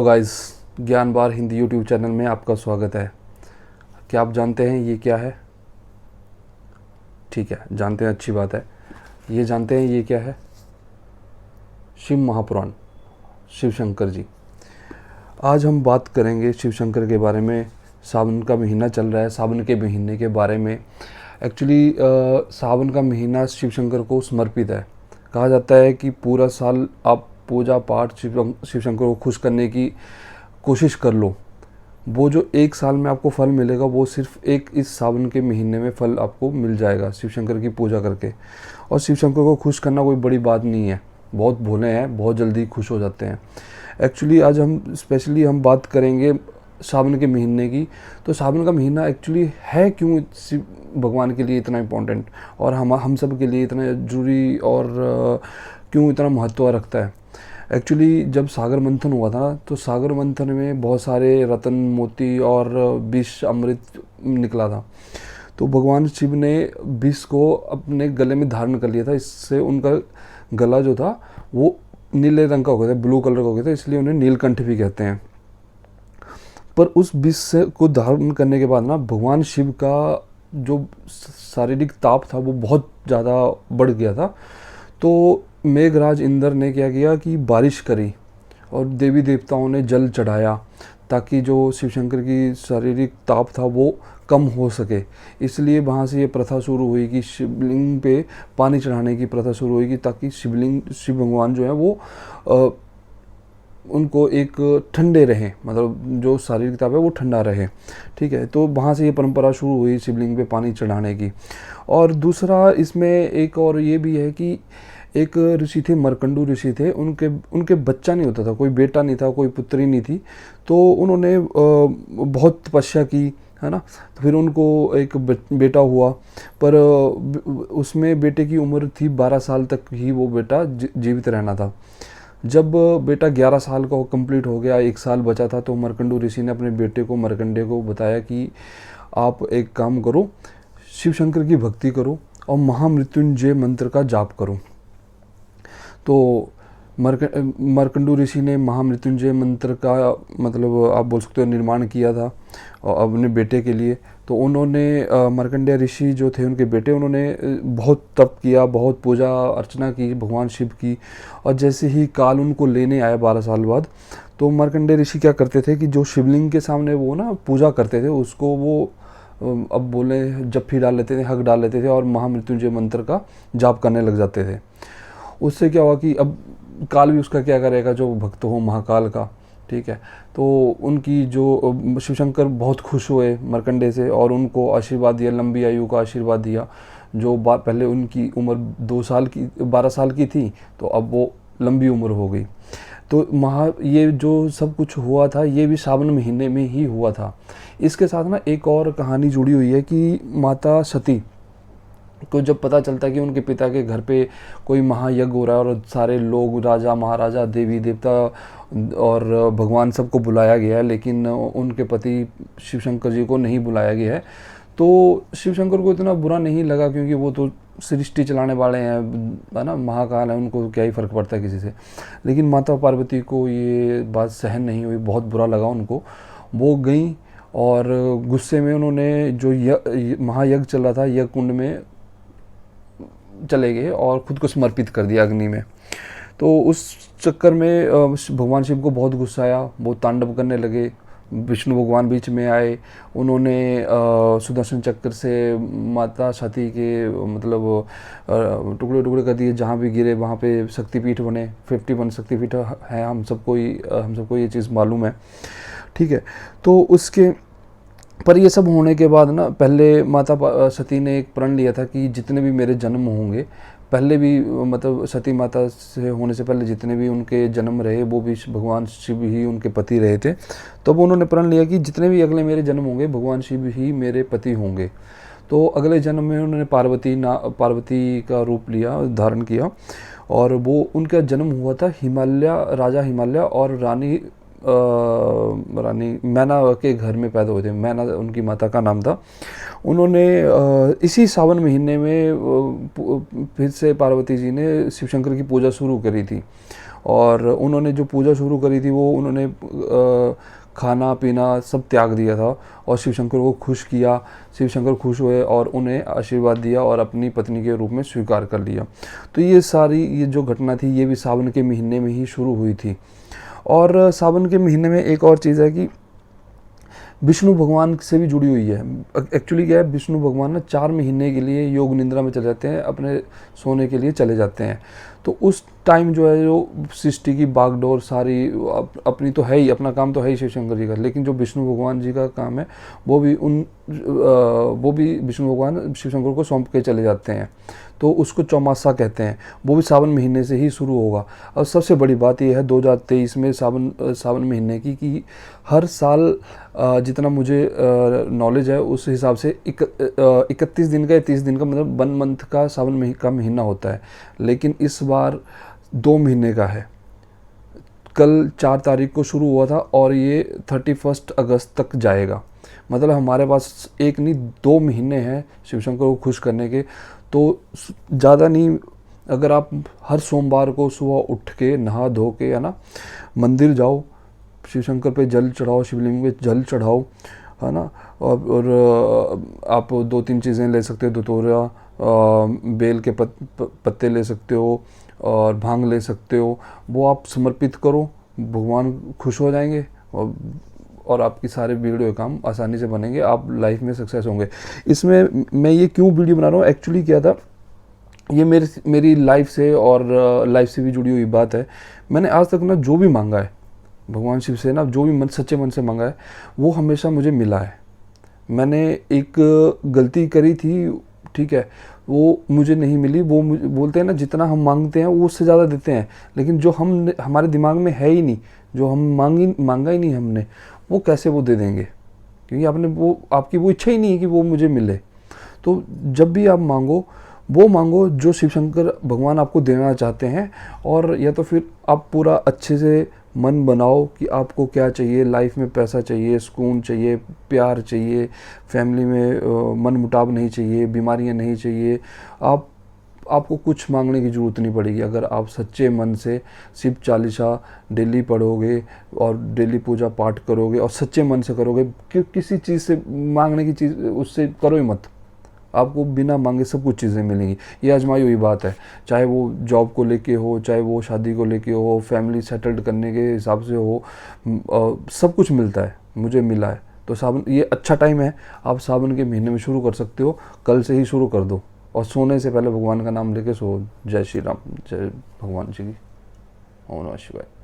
तो गाइस, ज्ञान बार Hindi YouTube channel में आपका स्वागत है। क्या आप जानते हैं ये क्या है? ठीक है, जानते हैं, अच्छी बात है। ये जानते हैं ये क्या है? शिव महापुराण, शिव शंकर जी। आज हम बात करेंगे शिव शंकर के बारे में। सावन का महीना चल रहा है, सावन के महीने के बारे में। एक्चुअली सावन का महीना शिव शंकर को समर्पित है। कहा जाता है कि पूरा साल आप पूजा पाठ शिव शंकर को खुश करने की कोशिश कर लो, वो जो एक साल में आपको फल मिलेगा वो सिर्फ एक इस सावन के महीने में फल आपको मिल जाएगा शिव शंकर की पूजा करके। और शिव शंकर को खुश करना कोई बड़ी बात नहीं है, बहुत भोले हैं, बहुत जल्दी खुश हो जाते हैं। एक्चुअली आज हम बात करेंगे सावन के महीने की। तो सावन का महीना एक्चुअली है क्यों शिव भगवान के लिए इतना इम्पोर्टेंट और हम सब के लिए इतना ज़रूरी, और क्यों इतना महत्व रखता है। एक्चुअली जब सागर मंथन हुआ था तो सागर मंथन में बहुत सारे रत्न मोती और विष अमृत निकला था। तो भगवान शिव ने विष को अपने गले में धारण कर लिया था। इससे उनका गला जो था वो नीले रंग का हो गया था, ब्लू कलर का हो गया था, इसलिए उन्हें नीलकंठ भी कहते हैं। पर उस विष को धारण करने के बाद ना भगवान शिव का जो शारीरिक ताप था वो बहुत ज़्यादा बढ़ गया था। तो मेघराज इंद्र ने क्या किया कि बारिश करी और देवी देवताओं ने जल चढ़ाया ताकि जो शिव शंकर की शारीरिक ताप था वो कम हो सके। इसलिए वहाँ से ये प्रथा शुरू हुई कि शिवलिंग पे पानी चढ़ाने की प्रथा शुरू हुई कि ताकि शिव भगवान जो है वो उनको एक ठंडे रहें, मतलब जो शारीरिक ताप है वो ठंडा रहे। ठीक है, तो वहाँ से ये परंपरा शुरू हुई शिवलिंग पे पानी चढ़ाने की। और दूसरा इसमें एक और ये भी है कि एक ऋषि थे, मरकंडू ऋषि थे, उनके बच्चा नहीं होता था, कोई बेटा नहीं था, कोई पुत्री नहीं थी। तो उन्होंने बहुत तपस्या की, है ना। तो फिर उनको एक बेटा हुआ, पर उसमें बेटे की उम्र थी 12 साल तक ही वो बेटा जीवित रहना था। जब बेटा 11 साल का कंप्लीट हो गया, 1 साल बचा था, तो मरकंडू ऋषि ने अपने बेटे को मरकंडे को बताया कि आप एक काम करो, शिव शंकर की भक्ति करो और महामृत्युंजय मंत्र का जाप करो। तो मरकंडू ऋषि ने महामृत्युंजय मंत्र का, मतलब आप बोल सकते हो, निर्माण किया था अपने बेटे के लिए। तो उन्होंने मार्कंडेय ऋषि जो थे उनके बेटे, उन्होंने बहुत तप किया, बहुत पूजा अर्चना की भगवान शिव की। और जैसे ही काल उनको लेने आया 12 साल बाद, तो मार्कंडेय ऋषि क्या करते थे कि जो शिवलिंग के सामने वो ना पूजा करते थे, उसको वो अब बोले जप्फी डाल लेते थे, हक डाल लेते थे और महामृत्युंजय मंत्र का जाप करने लग जाते थे। उससे क्या हुआ कि अब काल भी उसका क्या करेगा, जो भक्त हो महाकाल का। ठीक है, तो उनकी जो शिवशंकर बहुत खुश हुए मरकंडे से और उनको आशीर्वाद दिया, लंबी आयु का आशीर्वाद दिया। जो पहले उनकी उम्र 12 साल की थी, तो अब वो लंबी उम्र हो गई। तो ये जो सब कुछ हुआ था ये भी सावन महीने में ही हुआ था। इसके साथ ना एक और कहानी जुड़ी हुई है कि माता सती को जब पता चलता है कि उनके पिता के घर पे कोई महायज्ञ हो रहा है और सारे लोग, राजा महाराजा, देवी देवता और भगवान सबको बुलाया गया है, लेकिन उनके पति शिव शंकर जी को नहीं बुलाया गया है। तो शिव शंकर को इतना बुरा नहीं लगा, क्योंकि वो तो सृष्टि चलाने वाले हैं, है ना, महाकाल है, उनको क्या ही फ़र्क पड़ता है किसी से। लेकिन माता पार्वती को ये बात सहन नहीं हुई, बहुत बुरा लगा उनको। वो गई और गुस्से में उन्होंने जो महायज्ञ चल रहा था, यज्ञ कुंड में चले गए और खुद को समर्पित कर दिया अग्नि में। तो उस चक्कर में भगवान शिव को बहुत गुस्सा आया, वो तांडव करने लगे। विष्णु भगवान बीच में आए, उन्होंने सुदर्शन चक्र से माता सती के मतलब टुकड़े टुकड़े कर दिए, जहाँ भी गिरे वहाँ पे शक्तिपीठ बने। 51 शक्तिपीठ है, हम सबको ये चीज़ मालूम है। ठीक है, तो उसके पर ये सब होने के बाद ना, पहले माता सती ने एक प्रण लिया था कि जितने भी मेरे जन्म होंगे, पहले भी मतलब सती माता से होने से पहले जितने भी उनके जन्म रहे वो भी भगवान शिव ही उनके पति रहे थे। तो वो उन्होंने प्रण लिया कि जितने भी अगले मेरे जन्म होंगे भगवान शिव ही मेरे पति होंगे। तो अगले जन्म में उन्होंने पार्वती का रूप लिया, धारण किया, और वो उनका जन्म हुआ था राजा हिमालय और रानी मैना के घर में पैदा हुए थे। मैना उनकी माता का नाम था। उन्होंने इसी सावन महीने में फिर से पार्वती जी ने शिव शंकर की पूजा शुरू करी थी। और उन्होंने जो पूजा शुरू करी थी वो उन्होंने खाना पीना सब त्याग दिया था और शिव शंकर को खुश किया। शिव शंकर खुश हुए और उन्हें आशीर्वाद दिया और अपनी पत्नी के रूप में स्वीकार कर लिया। तो ये जो घटना थी ये भी सावन के महीने में ही शुरू हुई थी। और सावन के महीने में एक और चीज़ है कि विष्णु भगवान से भी जुड़ी हुई है। एक्चुअली क्या है, विष्णु भगवान ना 4 महीने के लिए योग निद्रा में चले जाते हैं, अपने सोने के लिए चले जाते हैं। तो उस टाइम जो है, जो सृष्टि की बागडोर सारी अपनी तो है ही, अपना काम तो है ही शिव शंकर जी का, लेकिन जो विष्णु भगवान जी का काम है वो भी विष्णु भगवान शिव शंकर को सौंप के चले जाते हैं। तो उसको चौमासा कहते हैं, वो भी सावन महीने से ही शुरू होगा। और सबसे बड़ी बात यह है 2023 में सावन महीने की कि हर साल जितना मुझे नॉलेज है उस हिसाब से 31 दिन का या 30 दिन का, मतलब 1 मंथ का सावन का महीना होता है, लेकिन इस बार 2 महीने का है। कल 4 तारीख को शुरू हुआ था और ये 31 अगस्त तक जाएगा। मतलब हमारे पास 1 नहीं 2 महीने हैं शिव शंकर को खुश करने के। तो ज़्यादा नहीं, अगर आप हर सोमवार को सुबह उठ के नहा धो के, है ना, मंदिर जाओ, शिव शंकर पे जल चढ़ाओ, शिवलिंग पे जल चढ़ाओ, है ना। और आप 2-3 चीज़ें ले सकते हो, धतूरा, बेल के पत्ते ले सकते हो और भांग ले सकते हो। वो आप समर्पित करो, भगवान खुश हो जाएंगे और आपकी सारे बिगड़े हुए काम आसानी से बनेंगे, आप लाइफ में सक्सेस होंगे। इसमें मैं ये क्यों वीडियो बना रहा हूँ, एक्चुअली क्या था, ये मेरी लाइफ से और लाइफ से भी जुड़ी हुई बात है। मैंने आज तक ना जो भी मांगा है भगवान शिव से ना, जो भी सच्चे मन से मांगा है वो हमेशा मुझे मिला है। मैंने एक गलती करी थी, ठीक है, वो मुझे नहीं मिली। वो बोलते हैं ना, जितना हम मांगते हैं वो उससे ज़्यादा देते हैं, लेकिन जो हमारे दिमाग में है ही नहीं, जो हम मांगा ही नहीं हमने, वो कैसे वो दे देंगे, क्योंकि आपकी वो इच्छा ही नहीं है कि वो मुझे मिले। तो जब भी आप मांगो, वो मांगो जो शिव शंकर भगवान आपको देना चाहते हैं। और या तो फिर आप पूरा अच्छे से मन बनाओ कि आपको क्या चाहिए लाइफ में। पैसा चाहिए, सुकून चाहिए, प्यार चाहिए, फैमिली में मन मुटाव नहीं चाहिए, बीमारियां नहीं चाहिए। आपको कुछ मांगने की ज़रूरत नहीं पड़ेगी अगर आप सच्चे मन से शिव चालीसा डेली पढ़ोगे और डेली पूजा पाठ करोगे और सच्चे मन से करोगे। किसी चीज़ से मांगने की चीज़ उससे करो ही मत, आपको बिना मांगे सब कुछ चीज़ें मिलेंगी। ये आजमाई हुई बात है, चाहे वो जॉब को लेके हो, चाहे वो शादी को लेके हो, फैमिली सेटल्ड करने के हिसाब से हो, सब कुछ मिलता है, मुझे मिला है। तो सावन ये अच्छा टाइम है, आप सावन के महीने में शुरू कर सकते हो, कल से ही शुरू कर दो और सोने से पहले भगवान का नाम लेके सो। जय श्री राम, जय भगवान जी की, ओम नमः शिवाय।